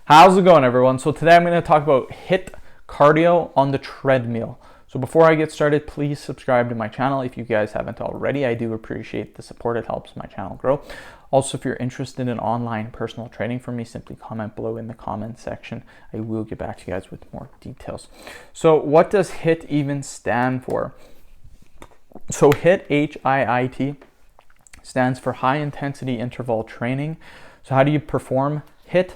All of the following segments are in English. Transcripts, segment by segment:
How's it going, everyone? So today I'm going to talk about HIIT cardio on the treadmill. So before I get started, please subscribe to my channel if you guys haven't already. I do appreciate the support. It helps my channel grow. Also, if you're interested in online personal training from me, simply comment below in the comment section. I will get back to you guys with more details. So what does HIIT even stand for? So HIIT, H-I-I-T, stands for high intensity interval training. So how do you perform HIIT?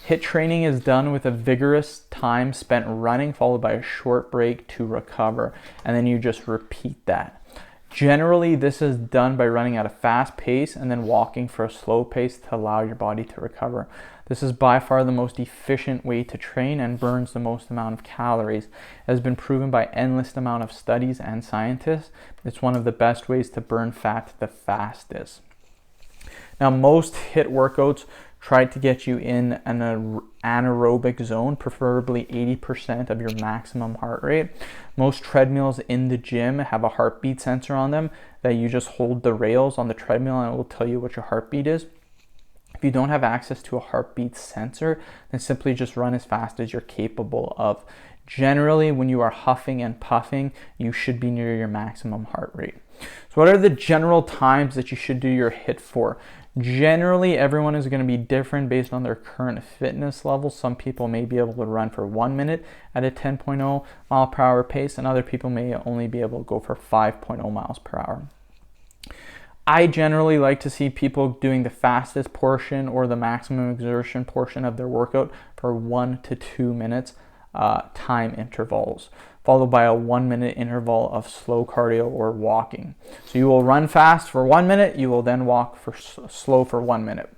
HIIT training is done with a vigorous time spent running followed by a short break to recover, and then you just repeat that. Generally, this is done by running at a fast pace and then walking for a slow pace to allow your body to recover. This is by far the most efficient way to train and burns the most amount of calories. It has been proven by endless amount of studies and scientists. It's one of the best ways to burn fat the fastest. Now, most HIIT workouts try to get you in an anaerobic zone, preferably 80% of your maximum heart rate. Most treadmills in the gym have a heartbeat sensor on them that you just hold the rails on the treadmill and it will tell you what your heartbeat is. If you don't have access to a heartbeat sensor, then simply just run as fast as you're capable of. Generally, when you are huffing and puffing, you should be near your maximum heart rate. So what are the general times that you should do your HIIT for? Generally, everyone is going to be different based on their current fitness level. Some people may be able to run for 1 minute at a 10.0 mile per hour pace, and other people may only be able to go for 5.0 miles per hour. I generally like to see people doing the fastest portion or the maximum exertion portion of their workout for 1 to 2 minutes time intervals, followed by a 1 minute interval of slow cardio or walking. So you will run fast for 1 minute, you will then walk for slow for 1 minute.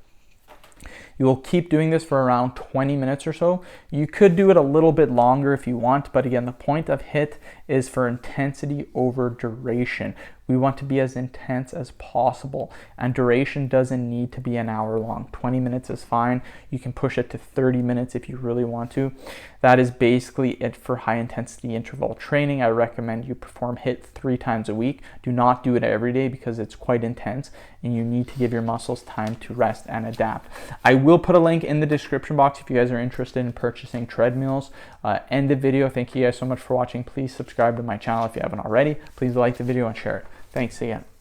You will keep doing this for around 20 minutes or so. You could do it a little bit longer if you want, but again, the point of HIIT is for intensity over duration. We want to be as intense as possible, and duration doesn't need to be an hour long. 20 minutes is fine. You can push it to 30 minutes if you really want to. That is basically it for high intensity interval training. I recommend you perform HIIT 3 times a week. Do not do it every day because it's quite intense and you need to give your muscles time to rest and adapt. I will put a link in the description box if you guys are interested in purchasing treadmills. End the video. Thank you guys so much for watching. Please subscribe to my channel if you haven't already. Please like the video and share it. Thanks again.